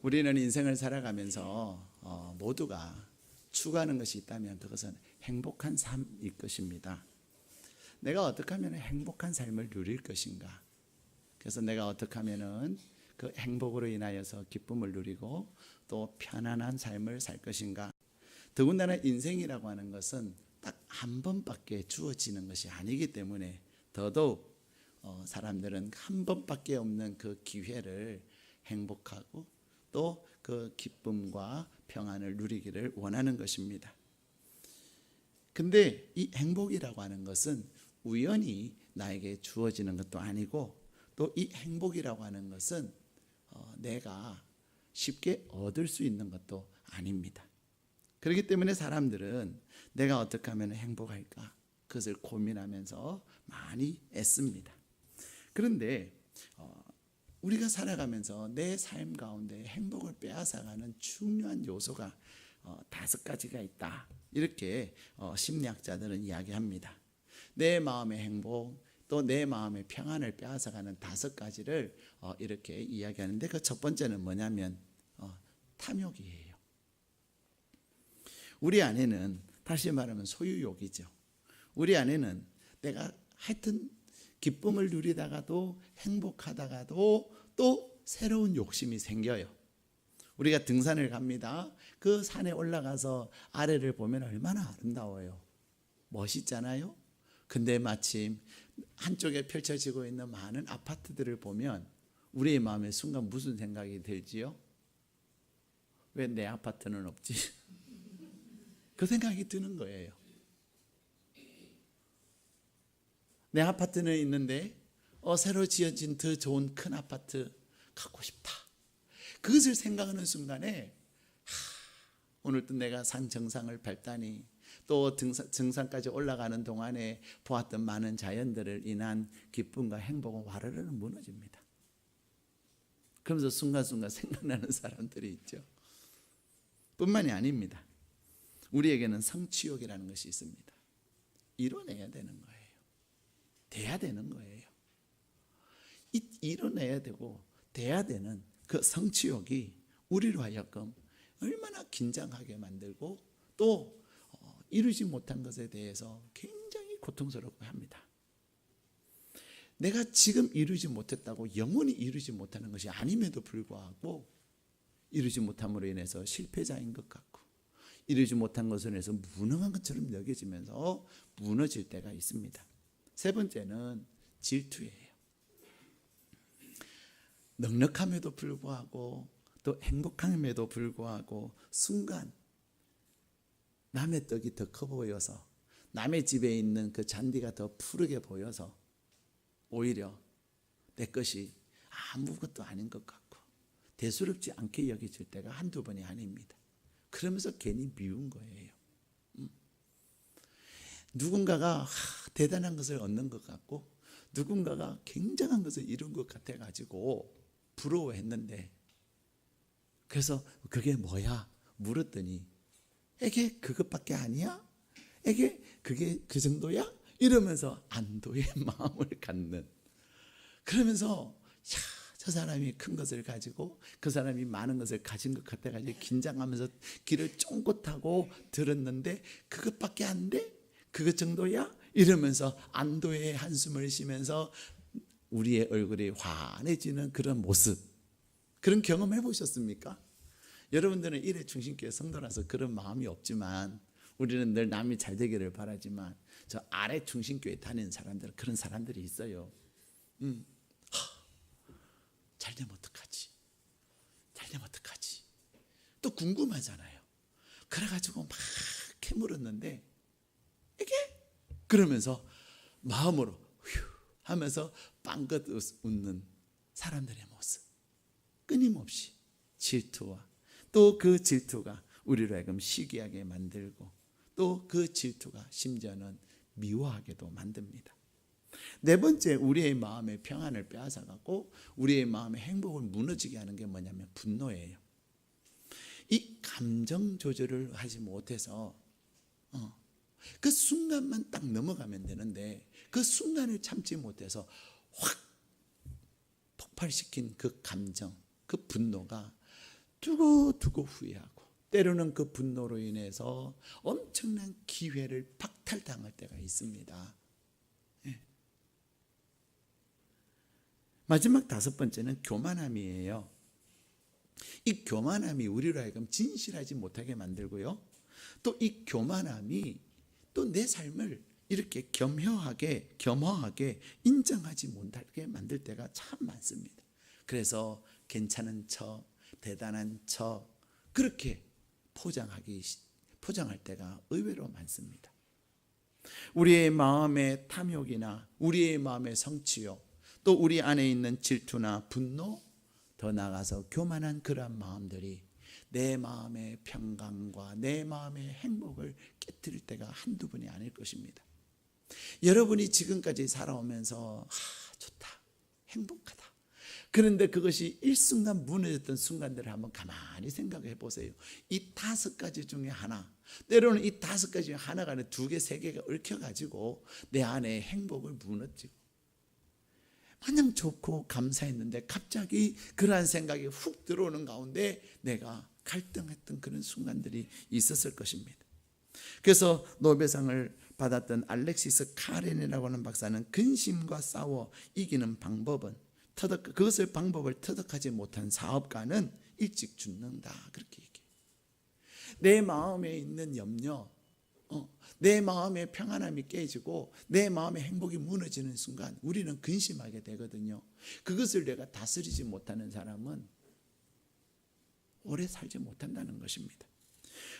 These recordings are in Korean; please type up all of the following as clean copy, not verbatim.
우리는 인생을 살아가면서 모두가 추구하는 것이 있다면 그것은 행복한 삶일 것입니다. 내가 어떻게 하면 행복한 삶을 누릴 것인가? 그래서 내가 어떻게 하면 그 행복으로 인하여서 기쁨을 누리고 또 편안한 삶을 살 것인가? 더군다나 인생이라고 하는 것은 딱 한 번밖에 주어지는 것이 아니기 때문에 더더욱 사람들은 한 번밖에 없는 그 기회를 행복하고 또 그 기쁨과 평안을 누리기를 원하는 것입니다. 근데 이 행복이라고 하는 것은 우연히 나에게 주어지는 것도 아니고 또 이 행복이라고 하는 것은 내가 쉽게 얻을 수 있는 것도 아닙니다. 그렇기 때문에 사람들은 내가 어떻게 하면 행복할까? 그것을 고민하면서 많이 애씁니다. 그런데 우리가 살아가면서 내 삶 가운데 행복을 빼앗아가는 중요한 요소가 5가지가 있다. 이렇게 심리학자들은 이야기합니다. 내 마음의 행복, 또 내 마음의 평안을 빼앗아가는 5가지를 이렇게 이야기하는데 그 첫 번째는 뭐냐면 탐욕이에요. 우리 안에는 다시 말하면 소유욕이죠. 우리 안에는 내가 하여튼 기쁨을 누리다가도 행복하다가도 또 새로운 욕심이 생겨요. 우리가 등산을 갑니다. 그 산에 올라가서 아래를 보면 얼마나 아름다워요. 멋있잖아요. 근데 마침 한쪽에 펼쳐지고 있는 많은 아파트들을 보면 우리의 마음에 순간 무슨 생각이 들지요? 왜 내 아파트는 없지? 그 생각이 드는 거예요. 내 아파트는 있는데 새로 지어진 더 좋은 큰 아파트 갖고 싶다. 그것을 생각하는 순간에 오늘도 내가 산 정상을 밟다니 또 정상까지 올라가는 동안에 보았던 많은 자연들을 인한 기쁨과 행복은 와르르 무너집니다. 그러면서 순간순간 생각나는 사람들이 있죠. 뿐만이 아닙니다. 우리에게는 성취욕이라는 것이 있습니다. 이뤄내야 되는 거예요. 돼야 되는 거예요. 이뤄내야 되고 돼야 되는 그 성취욕이 우리로 하여금 얼마나 긴장하게 만들고 또 이루지 못한 것에 대해서 굉장히 고통스럽게 합니다. 내가 지금 이루지 못했다고 영원히 이루지 못하는 것이 아님에도 불구하고 이루지 못함으로 인해서 실패자인 것 같고 이루지 못한 것을 인해서 무능한 것처럼 여겨지면서 무너질 때가 있습니다. 세 번째는 질투예요. 넉넉함에도 불구하고 또 행복함에도 불구하고 순간 남의 떡이 더 커 보여서 남의 집에 있는 그 잔디가 더 푸르게 보여서 오히려 내 것이 아무것도 아닌 것 같고 대수롭지 않게 여겨질 때가 한두 번이 아닙니다. 그러면서 괜히 미운 거예요. 누군가가 대단한 것을 얻는 것 같고 누군가가 굉장한 것을 이룬 것 같아가지고 부러워했는데 그래서 그게 뭐야? 물었더니 에게 그것밖에 아니야? 에게 그게 그 정도야? 이러면서 안도의 마음을 갖는 그러면서 저 사람이 큰 것을 가지고 그 사람이 많은 것을 가진 것 같아가지고 긴장하면서 길을 쫑긋하고 들었는데 그것밖에 안 돼? 그것 정도야? 이러면서 안도의 한숨을 쉬면서 우리의 얼굴이 환해지는 그런 모습 그런 경험 해보셨습니까? 여러분들은 일회 충신교회 성도라서 그런 마음이 없지만 우리는 늘 남이 잘 되기를 바라지만 저 아래 충신교회 다니는 사람들은 그런 사람들이 있어요. 잘 되면 어떡하지? 잘 되면 어떡하지? 또 궁금하잖아요. 그래가지고 막 캐물었는데 이게 그러면서 마음으로 휴 하면서 빵긋 웃는 사람들의 모습 끊임없이 질투와 또 그 질투가 우리로 하여금 시기하게 만들고 또 그 질투가 심지어는 미워하게도 만듭니다. 네 번째 우리의 마음의 평안을 빼앗아가고 우리의 마음의 행복을 무너지게 하는 게 뭐냐면 분노예요. 이 감정 조절을 하지 못해서 그 순간만 딱 넘어가면 되는데 그 순간을 참지 못해서 확 폭발시킨 그 감정 그 분노가 두고두고 후회하고, 때로는 그 분노로 인해서 엄청난 기회를 박탈당할 때가 있습니다. 예. 마지막 5번째는 교만함이에요. 이 교만함이 우리로 하여금 진실하지 못하게 만들고요, 또 이 교만함이 또 내 삶을 이렇게 겸허하게 인정하지 못하게 만들 때가 참 많습니다. 그래서 괜찮은 척, 대단한 척 그렇게 포장할 때가 의외로 많습니다. 우리의 마음의 탐욕이나 우리의 마음의 성취욕, 또 우리 안에 있는 질투나 분노, 더 나아가서 교만한 그러한 마음들이 내 마음의 평강과 내 마음의 행복을 깨뜨릴 때가 한두 번이 아닐 것입니다. 여러분이 지금까지 살아오면서 좋다, 행복하다, 그런데 그것이 일순간 무너졌던 순간들을 한번 가만히 생각해 보세요. 이 5가지 중에 하나, 때로는 이 5가지 중에 하나가 아니라 2개, 3개가 얽혀가지고 내 안에 행복을 무너뜨리고, 마냥 좋고 감사했는데 갑자기 그러한 생각이 훅 들어오는 가운데 내가 갈등했던 그런 순간들이 있었을 것입니다. 그래서 노벨상을 받았던 알렉시스 카렌이라고 하는 박사는 근심과 싸워 이기는 방법은 방법을 터득하지 못한 사업가는 일찍 죽는다, 그렇게 얘기해요. 내 마음에 있는 염려, 내 마음의 평안함이 깨지고 내 마음의 행복이 무너지는 순간 우리는 근심하게 되거든요. 그것을 내가 다스리지 못하는 사람은 오래 살지 못한다는 것입니다.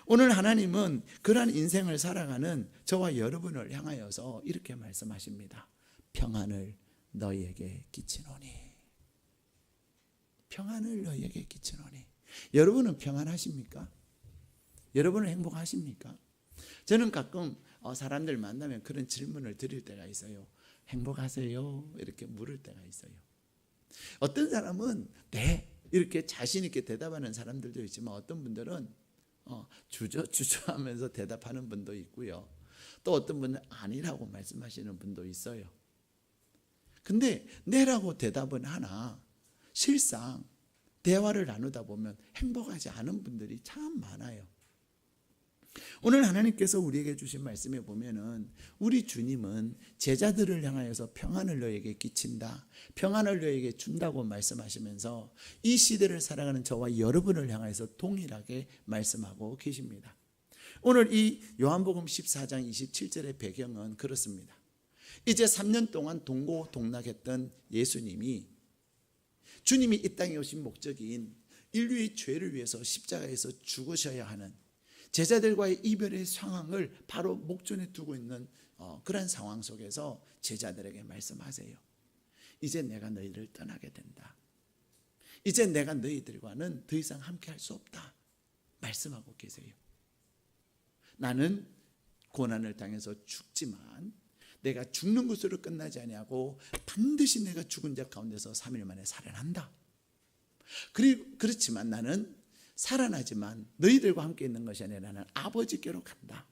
오늘 하나님은 그러한 인생을 살아가는 저와 여러분을 향하여서 이렇게 말씀하십니다. 평안을 너희에게 끼치노니. 평안을 너희에게 끼치노니. 여러분은 평안하십니까? 여러분은 행복하십니까? 저는 가끔 사람들 만나면 그런 질문을 드릴 때가 있어요. 행복하세요? 이렇게 물을 때가 있어요. 어떤 사람은 네 이렇게 자신 있게 대답하는 사람들도 있지만, 어떤 분들은 주저하면서 대답하는 분도 있고요, 또 어떤 분은 아니라고 말씀하시는 분도 있어요. 근데 네라고 대답은 하나 실상 대화를 나누다 보면 행복하지 않은 분들이 참 많아요. 오늘 하나님께서 우리에게 주신 말씀에 보면은 우리 주님은 제자들을 향하여서 평안을 너에게 끼친다, 평안을 너에게 준다고 말씀하시면서 이 시대를 살아가는 저와 여러분을 향하여서 동일하게 말씀하고 계십니다. 오늘 이 요한복음 14장 27절의 배경은 그렇습니다. 이제 3년 동안 동고동락했던 예수님이, 주님이 이 땅에 오신 목적인 인류의 죄를 위해서 십자가에서 죽으셔야 하는 제자들과의 이별의 상황을 바로 목전에 두고 있는 그런 상황 속에서 제자들에게 말씀하세요. 이제 내가 너희를 떠나게 된다. 이제 내가 너희들과는 더 이상 함께 할 수 없다 말씀하고 계세요. 나는 고난을 당해서 죽지만 내가 죽는 것으로 끝나지 아니하고 반드시 내가 죽은 자 가운데서 3일 만에 살아난다. 그렇지만 나는 살아나지만 너희들과 함께 있는 것이 아니라 나는 아버지께로 간다.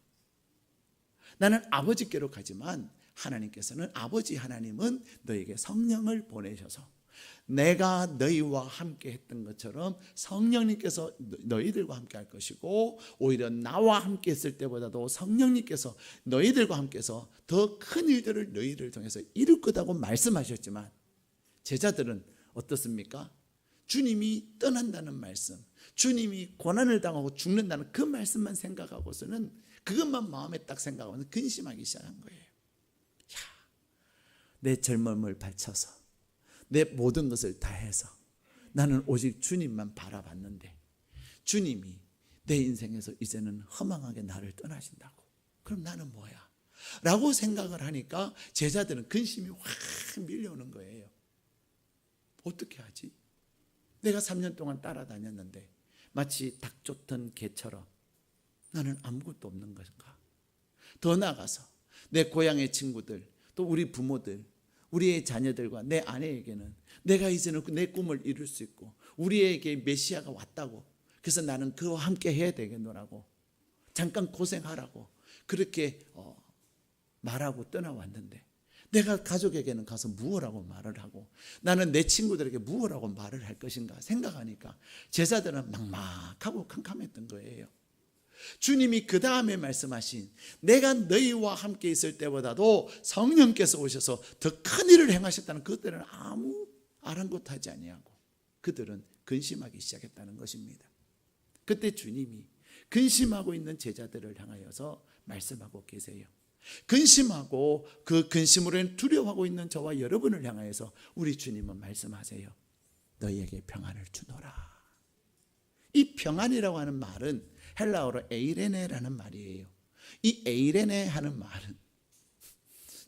나는 아버지께로 가지만 하나님께서는, 아버지 하나님은 너에게 성령을 보내셔서 내가 너희와 함께 했던 것처럼 성령님께서 너희들과 함께 할 것이고, 오히려 나와 함께 했을 때보다도 성령님께서 너희들과 함께 해서 더 큰 일들을 너희를 통해서 이룰 거다고 말씀하셨지만, 제자들은 어떻습니까? 주님이 떠난다는 말씀, 주님이 고난을 당하고 죽는다는 그 말씀만 생각하고서는, 그것만 마음에 딱 생각하고는 근심하기 시작한 거예요. 내 젊음을 바쳐서 내 모든 것을 다해서 나는 오직 주님만 바라봤는데 주님이 내 인생에서 이제는 허망하게 나를 떠나신다고. 그럼 나는 뭐야? 라고 생각을 하니까 제자들은 근심이 확 밀려오는 거예요. 어떻게 하지? 내가 3년 동안 따라다녔는데 마치 닭 쫓던 개처럼 나는 아무것도 없는 것인가? 더 나아가서 내 고향의 친구들, 또 우리 부모들, 우리의 자녀들과 내 아내에게는 내가 이제는 내 꿈을 이룰 수 있고 우리에게 메시아가 왔다고, 그래서 나는 그와 함께 해야 되겠노라고, 잠깐 고생하라고 그렇게 말하고 떠나왔는데 내가 가족에게는 가서 무엇라고 말을 하고 나는 내 친구들에게 무엇라고 말을 할 것인가 생각하니까 제자들은 막막하고 캄캄했던 거예요. 주님이 그 다음에 말씀하신 내가 너희와 함께 있을 때보다도 성령께서 오셔서 더 큰 일을 행하셨다는 그들은 아무 아랑곳하지 아니하고 그들은 근심하기 시작했다는 것입니다. 그때 주님이 근심하고 있는 제자들을 향하여서 말씀하고 계세요. 근심하고 그 근심으로 두려워하고 있는 저와 여러분을 향하여서 우리 주님은 말씀하세요. 너희에게 평안을 주노라. 이 평안이라고 하는 말은 헬라어로 에이레네라는 말이에요. 이 에이레네 하는 말은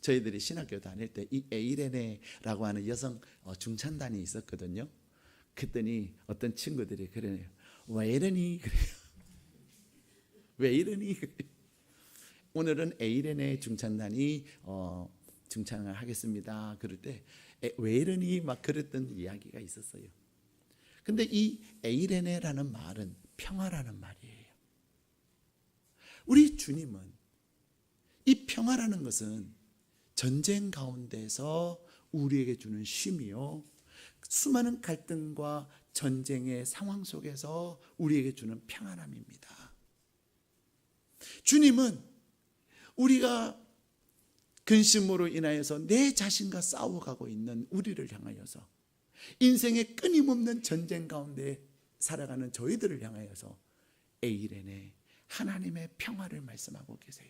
저희들이 신학교 다닐 때 이 에이레네라고 하는 여성 중찬단이 있었거든요. 그랬더니 어떤 친구들이 그러네요. 왜 이러니? 그래요. 왜 이러니? 오늘은 에이레네 중찬단이 중찬을 하겠습니다. 그럴 때 왜 이러니? 막 그랬던 이야기가 있었어요. 근데 이 에이레네라는 말은 평화라는 말이에요. 우리 주님은 이 평화라는 것은 전쟁 가운데서 우리에게 주는 쉼이요, 수많은 갈등과 전쟁의 상황 속에서 우리에게 주는 평안함입니다. 주님은 우리가 근심으로 인하여서 내 자신과 싸워가고 있는 우리를 향하여서 인생의 끊임없는 전쟁 가운데 살아가는 저희들을 향하여서 에이레네 하나님의 평화를 말씀하고 계세요.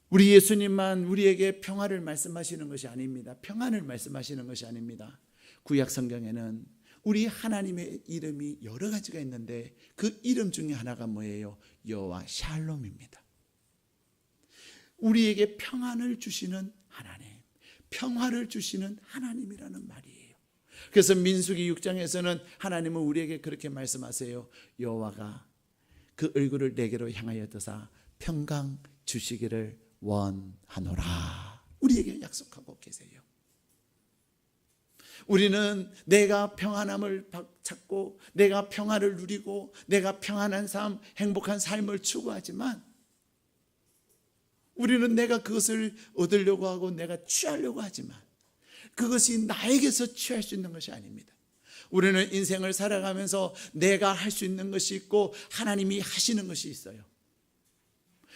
우리 예수님만 우리에게 평화를 말씀하시는 것이 아닙니다. 평안을 말씀하시는 것이 아닙니다. 구약 성경에는 우리 하나님의 이름이 여러 가지가 있는데 그 이름 중에 하나가 뭐예요? 여호와 샬롬입니다. 우리에게 평안을 주시는 하나님, 평화를 주시는 하나님이라는 말이에요. 그래서 민수기 6장에서는 하나님은 우리에게 그렇게 말씀하세요. 여호와가 그 얼굴을 내게로 향하여 드사 평강 주시기를 원하노라. 우리에게 약속하고 계세요. 우리는 내가 평안함을 찾고 내가 평화를 누리고 내가 평안한 삶, 행복한 삶을 추구하지만 우리는 내가 그것을 얻으려고 하고 내가 취하려고 하지만 그것이 나에게서 취할 수 있는 것이 아닙니다. 우리는 인생을 살아가면서 내가 할 수 있는 것이 있고 하나님이 하시는 것이 있어요.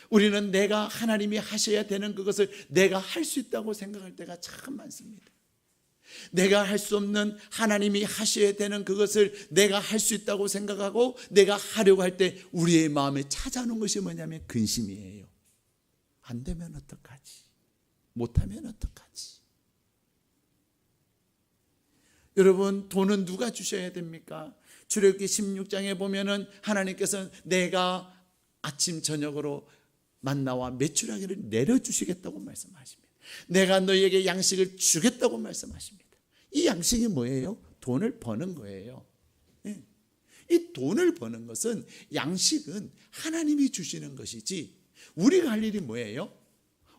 우리는 내가 하나님이 하셔야 되는 그것을 내가 할 수 있다고 생각할 때가 참 많습니다. 내가 할 수 없는 하나님이 하셔야 되는 그것을 내가 할 수 있다고 생각하고 내가 하려고 할 때 우리의 마음에 찾아오는 것이 뭐냐면 근심이에요. 안 되면 어떡하지? 못하면 어떡하지? 여러분, 돈은 누가 주셔야 됩니까? 출애굽기 16장에 보면은 하나님께서는 내가 아침 저녁으로 만나와 메추라기를 내려주시겠다고 말씀하십니다. 내가 너희에게 양식을 주겠다고 말씀하십니다. 이 양식이 뭐예요? 돈을 버는 거예요. 이 돈을 버는 것은, 양식은 하나님이 주시는 것이지 우리가 할 일이 뭐예요?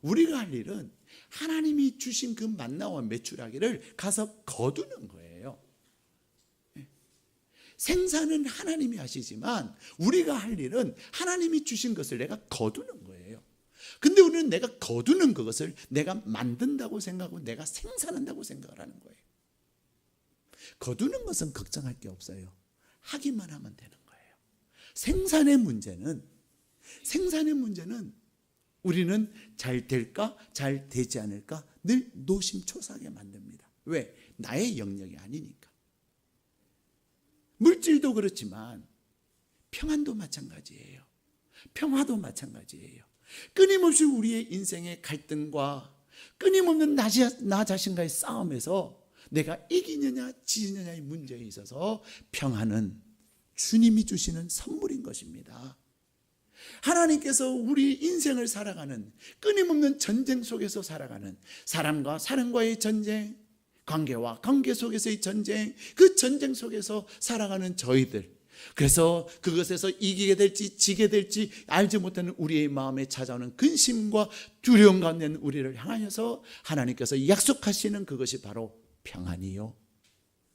우리가 할 일은 하나님이 주신 그 만나와 메추라기를 가서 거두는 거예요. 생산은 하나님이 하시지만 우리가 할 일은 하나님이 주신 것을 내가 거두는 거예요. 근데 우리는 내가 거두는 그것을 내가 만든다고 생각하고 내가 생산한다고 생각을 하는 거예요. 거두는 것은 걱정할 게 없어요. 하기만 하면 되는 거예요. 생산의 문제는 우리는 잘 될까 잘 되지 않을까 늘 노심초사하게 만듭니다. 왜? 나의 영역이 아니니까. 물질도 그렇지만 평안도 마찬가지예요. 평화도 마찬가지예요. 끊임없이 우리의 인생의 갈등과 끊임없는 나 자신과의 싸움에서 내가 이기느냐 지느냐의 문제에 있어서 평안은 주님이 주시는 선물인 것입니다. 하나님께서 우리 인생을 살아가는, 끊임없는 전쟁 속에서 살아가는, 사람과 사람과의 전쟁, 관계와 관계 속에서의 전쟁, 그 전쟁 속에서 살아가는 저희들, 그래서 그것에서 이기게 될지 지게 될지 알지 못하는 우리의 마음에 찾아오는 근심과 두려움 가운데 있는 우리를 향하여서 하나님께서 약속하시는 그것이 바로 평안이요,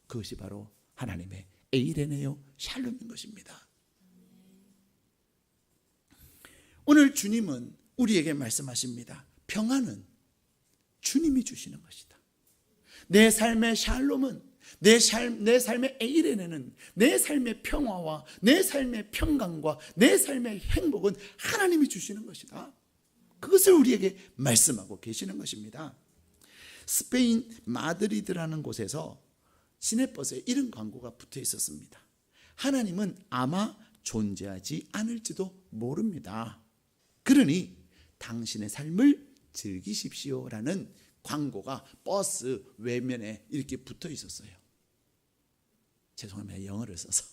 그것이 바로 하나님의 에이레네요 샬롬인 것입니다. 오늘 주님은 우리에게 말씀하십니다. 평안은 주님이 주시는 것이다. 내 삶의 샬롬은, 내 삶의 에이레네는, 내 삶의 평화와 내 삶의 평강과 내 삶의 행복은 하나님이 주시는 것이다. 그것을 우리에게 말씀하고 계시는 것입니다. 스페인 마드리드라는 곳에서 시내버스에 이런 광고가 붙어 있었습니다. 하나님은 아마 존재하지 않을지도 모릅니다. 그러니 당신의 삶을 즐기십시오라는 광고가 버스 외면에 이렇게 붙어 있었어요. 죄송합니다. 영어를 써서.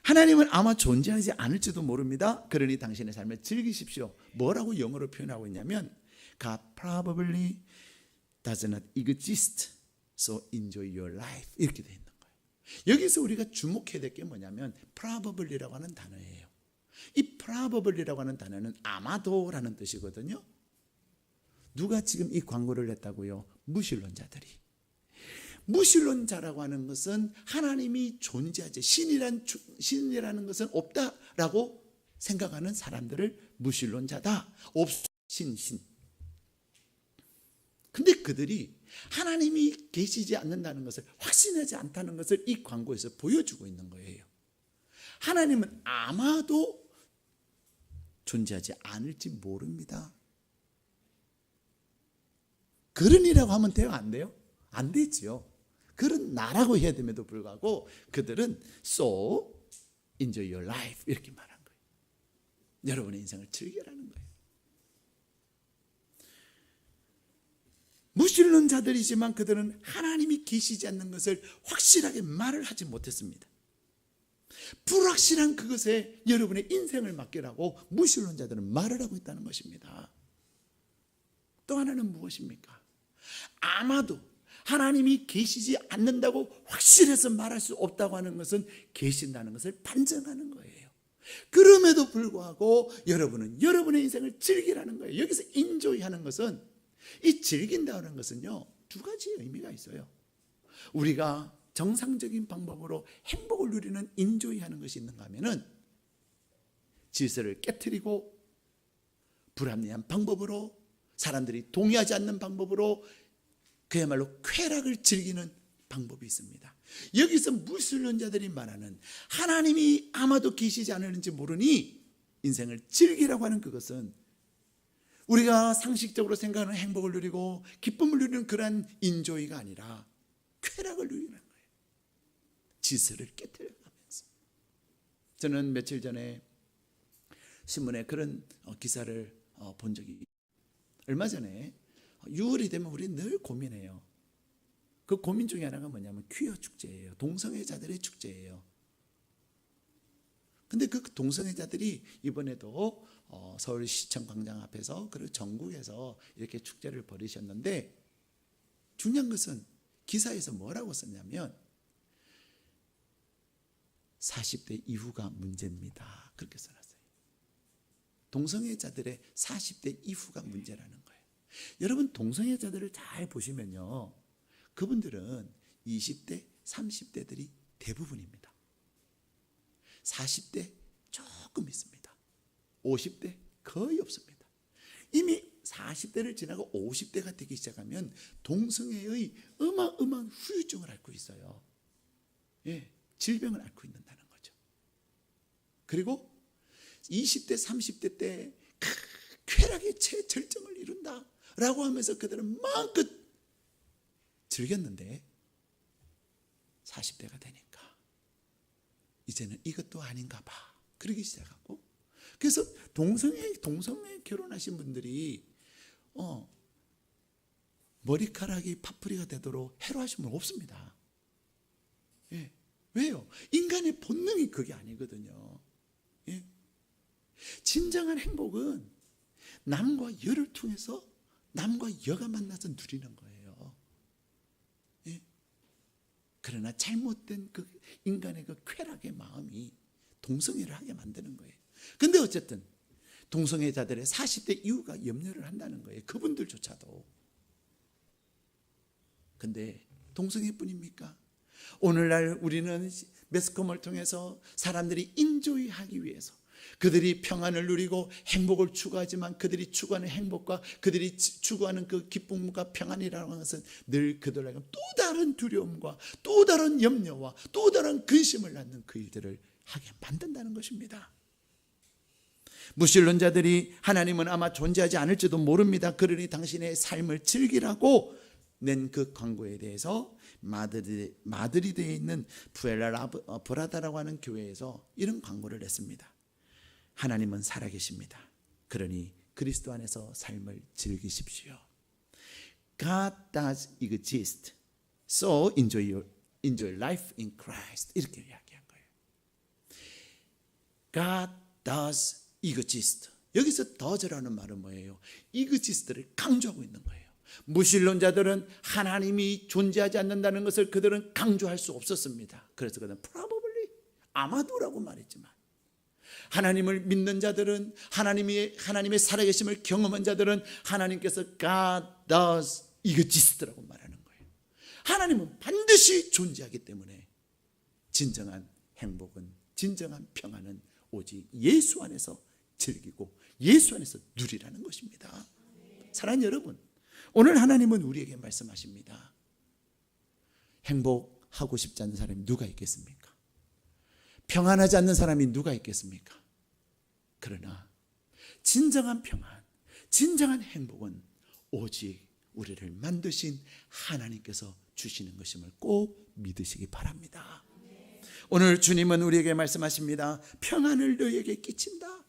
하나님은 아마 존재하지 않을지도 모릅니다. 그러니 당신의 삶을 즐기십시오. 뭐라고 영어로 표현하고 있냐면 God probably does not exist, so enjoy your life. 이렇게 되어 있는 거예요. 여기서 우리가 주목해야 될 게 뭐냐면 probably라고 하는 단어예요. 이 probably라고 하는 단어는 아마도라는 뜻이거든요. 누가 지금 이 광고를 냈다고요? 무신론자들이. 무신론자라고 하는 것은 하나님이 존재하지, 신이라는 것은 없다라고 생각하는 사람들을 무신론자다. 신. 근데 그들이 하나님이 계시지 않는다는 것을, 확신하지 않다는 것을 이 광고에서 보여주고 있는 거예요. 하나님은 아마도 존재하지 않을지 모릅니다. 그러니라고 하면 돼요? 안 돼요? 안 되지요. 그런 나라고 해야 됨에도 불구하고 그들은 so enjoy your life 이렇게 말한 거예요. 여러분의 인생을 즐겨라는 거예요. 무신론자들이지만 그들은 하나님이 계시지 않는 것을 확실하게 말을 하지 못했습니다. 불확실한 그것에 여러분의 인생을 맡기라고 무신론자들은 말을 하고 있다는 것입니다. 또 하나는 무엇입니까? 아마도 하나님이 계시지 않는다고 확실해서 말할 수 없다고 하는 것은 계신다는 것을 반증하는 거예요. 그럼에도 불구하고 여러분은 여러분의 인생을 즐기라는 거예요. 여기서 인조이하는 것은, 이 즐긴다는 것은요, 두 가지 의미가 있어요. 우리가 정상적인 방법으로 행복을 누리는 인조이하는 것이 있는가 하면은 질서를 깨트리고 불합리한 방법으로, 사람들이 동의하지 않는 방법으로 그야말로 쾌락을 즐기는 방법이 있습니다. 여기서 무신론자들이 말하는 하나님이 아마도 계시지 않을지 모르니 인생을 즐기라고 하는 그것은 우리가 상식적으로 생각하는 행복을 누리고 기쁨을 누리는 그러한 인조이가 아니라 쾌락을 누리는 거예요. 질서를 깨뜨려가면서. 저는 며칠 전에 신문에 그런 기사를 본 적이 있어요. 얼마 전에 6월이 되면 우리 늘 고민해요. 그 고민 중에 하나가 뭐냐면 퀴어 축제예요. 동성애자들의 축제예요. 근데 그 동성애자들이 이번에도 서울시청 광장 앞에서 그리고 전국에서 이렇게 축제를 벌이셨는데, 중요한 것은 기사에서 뭐라고 썼냐면 40대 이후가 문제입니다. 그렇게 써놨어요. 동성애자들의 40대 이후가 문제라는 거예요. 여러분, 동성애자들을 잘 보시면요, 그분들은 20대, 30대들이 대부분입니다. 40대 조금 있습니다. 50대 거의 없습니다. 이미 40대를 지나고 50대가 되기 시작하면 동성애의 어마어마한 후유증을 앓고 있어요. 예, 질병을 앓고 있는다는 거죠. 그리고 20대, 30대 때 쾌락의 최절정을 이룬다 라고 하면서 그들은 마음껏 즐겼는데 40대가 되니까 이제는 이것도 아닌가 봐 그러기 시작하고, 그래서 동성애 결혼하신 분들이 머리카락이 파뿌리가 되도록 해로하신 분 없습니다. 예. 왜요? 인간의 본능이 그게 아니거든요. 예. 진정한 행복은 남과 여를 통해서 남과 여가 만나서 누리는 거예요. 예. 그러나 잘못된 그 인간의 그 쾌락의 마음이 동성애를 하게 만드는 거예요. 근데 어쨌든 동성애자들의 40대 이후가 염려를 한다는 거예요. 그분들조차도. 근데 동성애뿐입니까? 오늘날 우리는 매스컴을 통해서 사람들이 인조이하기 위해서 그들이 평안을 누리고 행복을 추구하지만 그들이 추구하는 행복과 그들이 추구하는 그 기쁨과 평안이라는 것은 늘 그들에게 또 다른 두려움과 또 다른 염려와 또 다른 근심을 낳는 그 일들을 하게 만든다는 것입니다. 무신론자들이 하나님은 아마 존재하지 않을지도 모릅니다. 그러니 당신의 삶을 즐기라고 낸 그 광고에 대해서 마드리드에 있는 브라다라고 하는 교회에서 이런 광고를 냈습니다. 하나님은 살아계십니다. 그러니 그리스도 안에서 삶을 즐기십시오. God does exist. So enjoy life in Christ. 이렇게 이야기한 거예요. God does exist. 여기서 does라는 말은 뭐예요? exist를 강조하고 있는 거예요. 무신론자들은 하나님이 존재하지 않는다는 것을 그들은 강조할 수 없었습니다. 그래서 그들은 probably, 아마도라고 말했지만, 하나님을 믿는 자들은 하나님의 살아계심을 경험한 자들은 하나님께서 God does exist라고 말하는 거예요. 하나님은 반드시 존재하기 때문에 진정한 행복은, 진정한 평안은 오직 예수 안에서 즐기고 예수 안에서 누리라는 것입니다. 사랑하는 여러분, 오늘 하나님은 우리에게 말씀하십니다. 행복하고 싶지 않는 사람이 누가 있겠습니까? 평안하지 않는 사람이 누가 있겠습니까? 그러나 진정한 평안, 진정한 행복은 오직 우리를 만드신 하나님께서 주시는 것임을 꼭 믿으시기 바랍니다. 오늘 주님은 우리에게 말씀하십니다. 평안을 너에게 끼친다,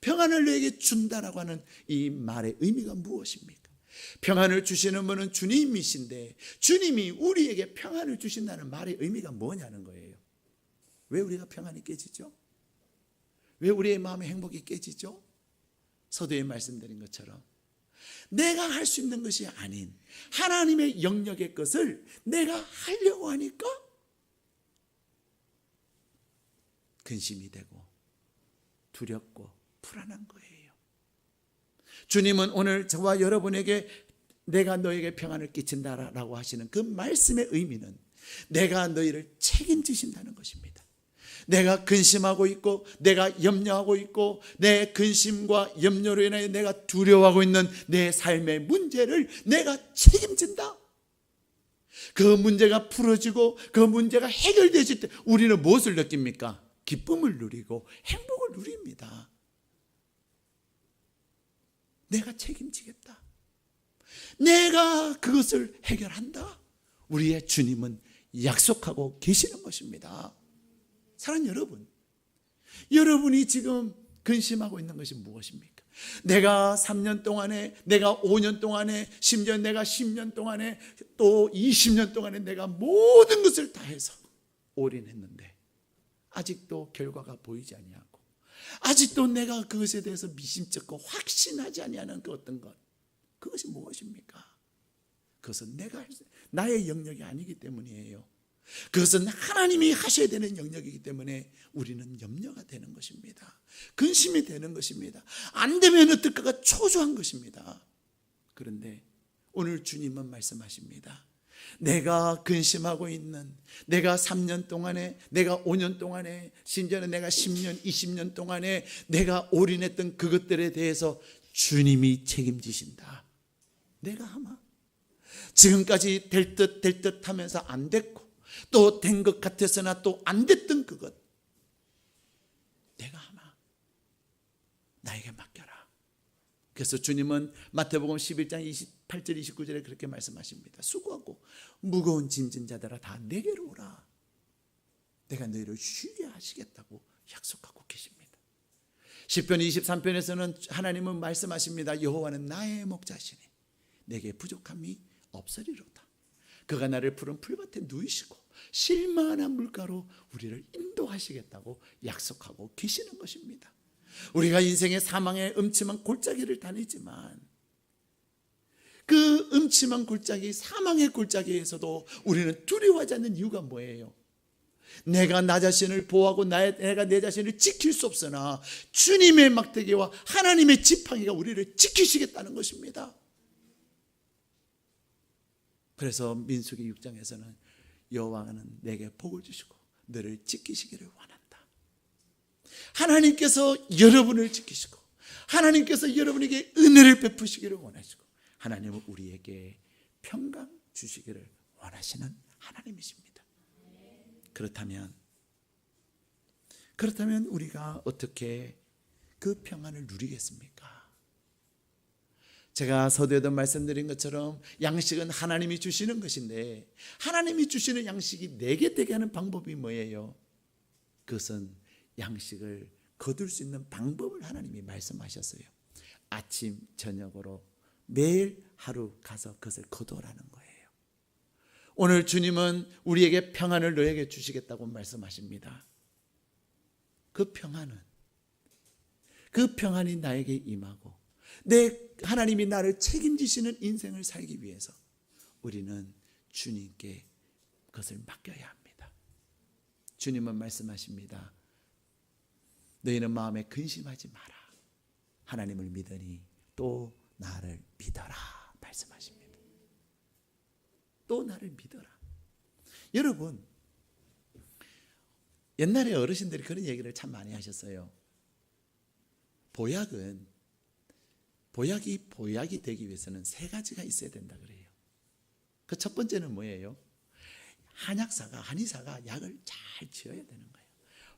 평안을 너에게 준다라고 하는 이 말의 의미가 무엇입니까? 평안을 주시는 분은 주님이신데 주님이 우리에게 평안을 주신다는 말의 의미가 뭐냐는 거예요. 왜 우리가 평안이 깨지죠? 왜 우리의 마음의 행복이 깨지죠? 서두에 말씀드린 것처럼 내가 할 수 있는 것이 아닌 하나님의 영역의 것을 내가 하려고 하니까 근심이 되고 두렵고 불안한 거예요. 주님은 오늘 저와 여러분에게 내가 너에게 평안을 끼친다라고 하시는 그 말씀의 의미는 내가 너희를 책임지신다는 것입니다. 내가 근심하고 있고 내가 염려하고 있고 내 근심과 염려로 인하여 내가 두려워하고 있는 내 삶의 문제를 내가 책임진다. 그 문제가 풀어지고 그 문제가 해결되실 때 우리는 무엇을 느낍니까? 기쁨을 누리고 행복을 누립니다. 내가 책임지겠다. 내가 그것을 해결한다. 우리의 주님은 약속하고 계시는 것입니다. 사랑하는 여러분, 여러분이 지금 근심하고 있는 것이 무엇입니까? 내가 3년 동안에, 내가 5년 동안에, 심지어 내가 10년 동안에, 또 20년 동안에 내가 모든 것을 다해서 올인했는데 아직도 결과가 보이지 아니하고 아직도 내가 그것에 대해서 미심쩍고 확신하지 아니하는 그 어떤 것, 그것이 무엇입니까? 그것은 나의 영역이 아니기 때문이에요. 그것은 하나님이 하셔야 되는 영역이기 때문에 우리는 염려가 되는 것입니다. 근심이 되는 것입니다. 안 되면 어떨까가 초조한 것입니다. 그런데 오늘 주님은 말씀하십니다. 내가 근심하고 있는, 내가 3년 동안에, 내가 5년 동안에, 심지어는 내가 10년, 20년 동안에 내가 올인했던 그것들에 대해서 주님이 책임지신다. 내가 아마 지금까지 될 듯 하면서 안 됐고 또 된 것 같았으나 또 안 됐던 그것, 내가 아마 나에게 맡겨라. 그래서 주님은 마태복음 11장 28절 29절에 그렇게 말씀하십니다. 수고하고 무거운 짐진 자들아 다 내게로 오라. 내가 너희를 쉬게 하시겠다고 약속하고 계십니다. 시편 23편에서는 하나님은 말씀하십니다. 여호와는 나의 목자시니 내게 부족함이 없으리로다. 그가 나를 푸른 풀밭에 누이시고 실만한 물가로 우리를 인도하시겠다고 약속하고 계시는 것입니다. 우리가 인생의 사망의 음침한 골짜기를 다니지만 그 음침한 골짜기, 사망의 골짜기에서도 우리는 두려워하지 않는 이유가 뭐예요? 내가 나 자신을 보호하고 내가 내 자신을 지킬 수 없으나 주님의 막대기와 하나님의 지팡이가 우리를 지키시겠다는 것입니다. 그래서 민수기 6장에서는 여호와는 내게 복을 주시고 너를 지키시기를 원한다. 하나님께서 여러분을 지키시고 하나님께서 여러분에게 은혜를 베푸시기를 원하시고 하나님은 우리에게 평강 주시기를 원하시는 하나님이십니다. 그렇다면 우리가 어떻게 그 평안을 누리겠습니까? 제가 서두에도 말씀드린 것처럼 양식은 하나님이 주시는 것인데 하나님이 주시는 양식이 내게 되게 하는 방법이 뭐예요? 그것은 양식을 거둘 수 있는 방법을 하나님이 말씀하셨어요. 아침 저녁으로 매일 하루 가서 그것을 거두라는 거예요. 오늘 주님은 우리에게 평안을 너에게 주시겠다고 말씀하십니다. 그 평안이 나에게 임하고 하나님이 나를 책임지시는 인생을 살기 위해서 우리는 주님께 그것을 맡겨야 합니다. 주님은 말씀하십니다. 너희는 마음에 근심하지 마라. 하나님을 믿으니 또 나를 믿어라 말씀하십니다. 또 나를 믿어라. 여러분, 옛날에 어르신들이 그런 얘기를 참 많이 하셨어요. 보약이 되기 위해서는 세 가지가 있어야 된다 그래요. 그 첫 번째는 뭐예요? 한의사가 약을 잘 지어야 되는 거예요.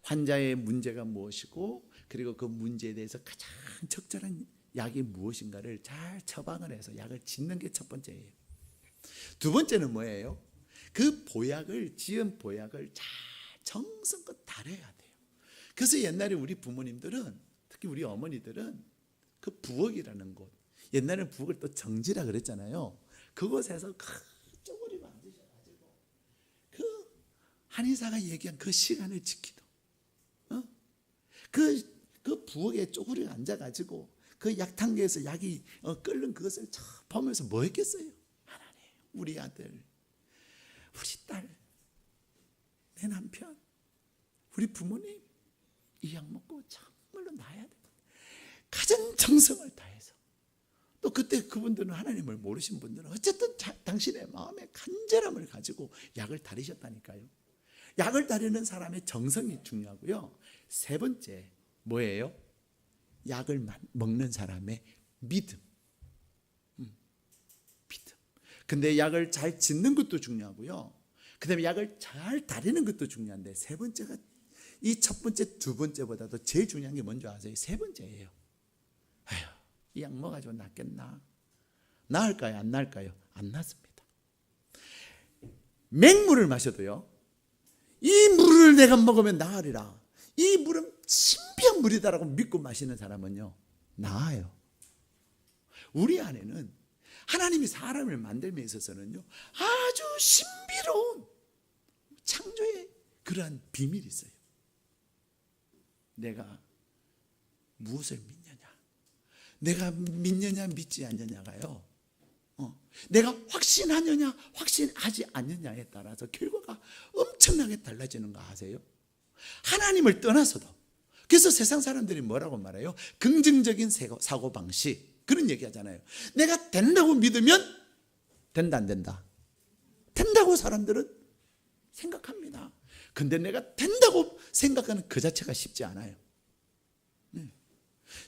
환자의 문제가 무엇이고 그리고 그 문제에 대해서 가장 적절한 약이 무엇인가를 잘 처방을 해서 약을 짓는 게 첫 번째예요. 두 번째는 뭐예요? 그 지은 보약을 잘 정성껏 달여야 돼요. 그래서 옛날에 우리 부모님들은 특히 우리 어머니들은 그 부엌이라는 곳, 옛날에는 부엌을 또 정지라 그랬잖아요. 그곳에서 큰 쪼그리 만드셔가지고 그 한의사가 얘기한 그 시간을 지키도 그 부엌에 쪼그리 앉아가지고 그 약탕기에서 약이 끓는 그것을 보면서 뭐 했겠어요? 하나님, 우리 아들, 우리 딸, 내 남편, 우리 부모님 이 약 먹고 정말로 나아야 돼. 가진 정성을 다해서 또 그때 그분들은 하나님을 모르신 분들은 어쨌든 당신의 마음의 간절함을 가지고 약을 다리셨다니까요. 약을 다리는 사람의 정성이 중요하고요. 세 번째 뭐예요? 약을 먹는 사람의 믿음. 근데 약을 잘 짓는 것도 중요하고요. 그 다음에 약을 잘 다리는 것도 중요한데 세 번째가 이 첫 번째, 두 번째보다도 제일 중요한 게 뭔지 아세요? 세 번째예요. 이 약 먹어가지고 낫겠나? 나을까요? 안 나을까요? 안 낫습니다. 맹물을 마셔도요, 이 물을 내가 먹으면 나으리라, 이 물은 신비한 물이다라고 믿고 마시는 사람은요 나아요. 우리 안에는 하나님이 사람을 만들며 있어서는요 아주 신비로운 창조의 그러한 비밀이 있어요. 내가 무엇을 믿느냐, 내가 믿느냐 믿지 않느냐가요, 내가 확신하느냐 확신하지 않느냐에 따라서 결과가 엄청나게 달라지는 거 아세요? 하나님을 떠나서도. 그래서 세상 사람들이 뭐라고 말해요? 긍정적인 사고방식, 그런 얘기 하잖아요. 내가 된다고 믿으면 된다, 안 된다? 된다고 사람들은 생각합니다. 근데 내가 된다고 생각하는 그 자체가 쉽지 않아요.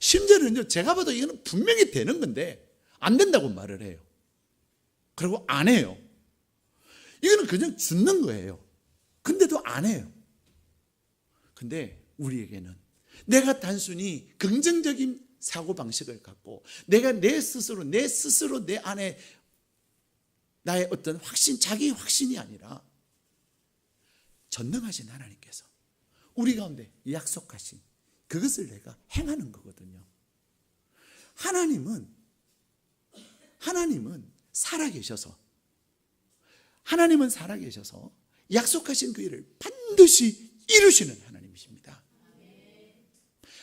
심지어는요, 제가 봐도 이거는 분명히 되는 건데 안 된다고 말을 해요. 그리고 안 해요. 이거는 그냥 죽는 거예요. 근데도 안 해요. 근데 우리에게는 내가 단순히 긍정적인 사고방식을 갖고 내가 내 스스로 내 안에 나의 어떤 확신, 자기 확신이 아니라 전능하신 하나님께서 우리 가운데 약속하신 그것을 내가 행하는 거거든요. 하나님은 살아계셔서 약속하신 그 일을 반드시 이루시는 하나님이십니다.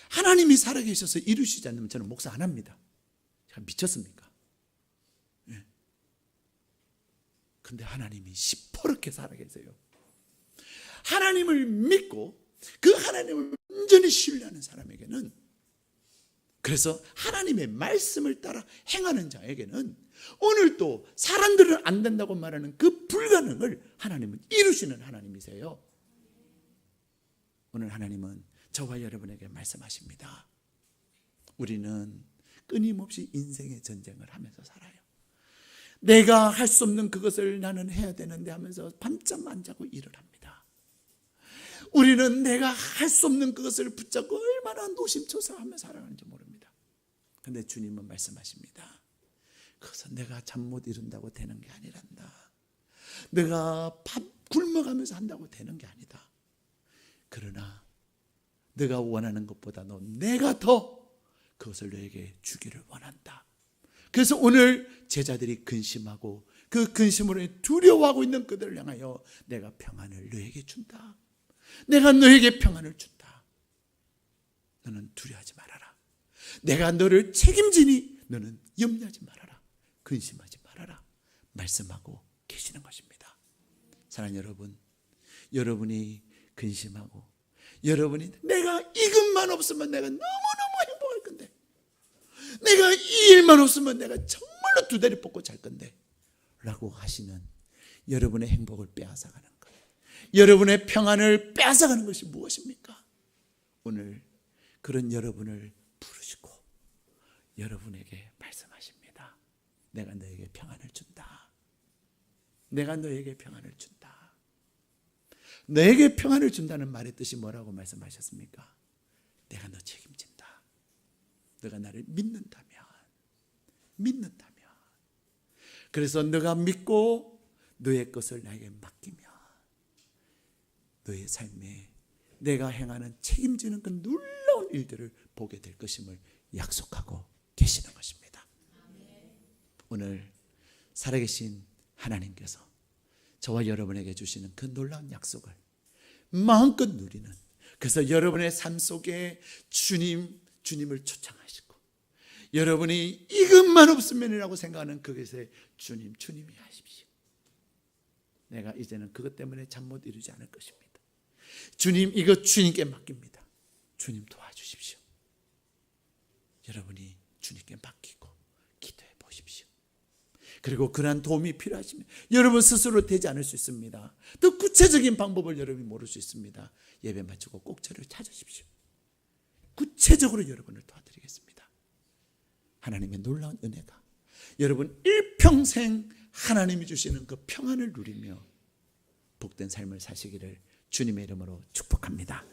하나님이 살아계셔서 이루시지 않으면 저는 목사 안 합니다. 제가 미쳤습니까? 네. 근데 하나님이 시퍼렇게 살아계세요. 하나님을 믿고 그 하나님을 온전히 신뢰하는 사람에게는, 그래서 하나님의 말씀을 따라 행하는 자에게는 오늘도 사람들은 안 된다고 말하는 그 불가능을 하나님은 이루시는 하나님이세요. 오늘 하나님은 저와 여러분에게 말씀하십니다. 우리는 끊임없이 인생의 전쟁을 하면서 살아요. 내가 할 수 없는 그것을 나는 해야 되는데 하면서 밤잠 안 자고 일을 합니다. 우리는 내가 할 수 없는 그것을 붙잡고 얼마나 노심초사하며 살아가는지 모릅니다. 그런데 주님은 말씀하십니다. 그것은 내가 잠 못 이룬다고 되는 게 아니란다. 내가 밥 굶어가면서 한다고 되는 게 아니다. 그러나 네가 원하는 것보다도 내가 더 그것을 너에게 주기를 원한다. 그래서 오늘 제자들이 근심하고 그 근심으로 두려워하고 있는 그들을 향하여 내가 평안을 너에게 준다. 내가 너에게 평안을 준다. 너는 두려워하지 말아라. 내가 너를 책임지니 너는 염려하지 말아라. 근심하지 말아라. 말씀하고 계시는 것입니다. 사랑하는 여러분, 여러분이 근심하고 여러분이 내가 이것만 없으면 내가 너무너무 행복할 건데, 내가 이 일만 없으면 내가 정말로 두 다리 뻗고 잘 건데 라고 하시는 여러분의 행복을 빼앗아가는 것, 여러분의 평안을 빼앗아가는 것이 무엇입니까? 오늘 그런 여러분을 부르시고 여러분에게 말씀하십니다. 내가 너에게 평안을 준다. 내가 너에게 평안을 준다. 너에게 평안을 준다는 말의 뜻이 뭐라고 말씀하셨습니까? 내가 너 책임진다. 너가 나를 믿는다면. 그래서 너가 믿고 너의 것을 나에게 맡기면 너의 삶에 내가 행하는 책임지는 그 놀라운 일들을 보게 될 것임을 약속하고 계시는 것입니다. 오늘 살아계신 하나님께서 저와 여러분에게 주시는 그 놀라운 약속을 마음껏 누리는, 그래서 여러분의 삶 속에 주님을 초청하시고 여러분이 이것만 없으면이라고 생각하는 그것에 주님이 하십시오. 내가 이제는 그것 때문에 잠 못 이루지 않을 것입니다. 주님, 이거 주님께 맡깁니다. 주님 도와주십시오. 여러분이 주님께 맡기고 기도해 보십시오. 그리고 그러한 도움이 필요하시면 여러분 스스로 되지 않을 수 있습니다. 더 구체적인 방법을 여러분이 모를 수 있습니다. 예배 마치고 꼭 저를 찾으십시오. 구체적으로 여러분을 도와드리겠습니다. 하나님의 놀라운 은혜가 여러분 일평생 하나님이 주시는 그 평안을 누리며 복된 삶을 사시기를 주님의 이름으로 축복합니다.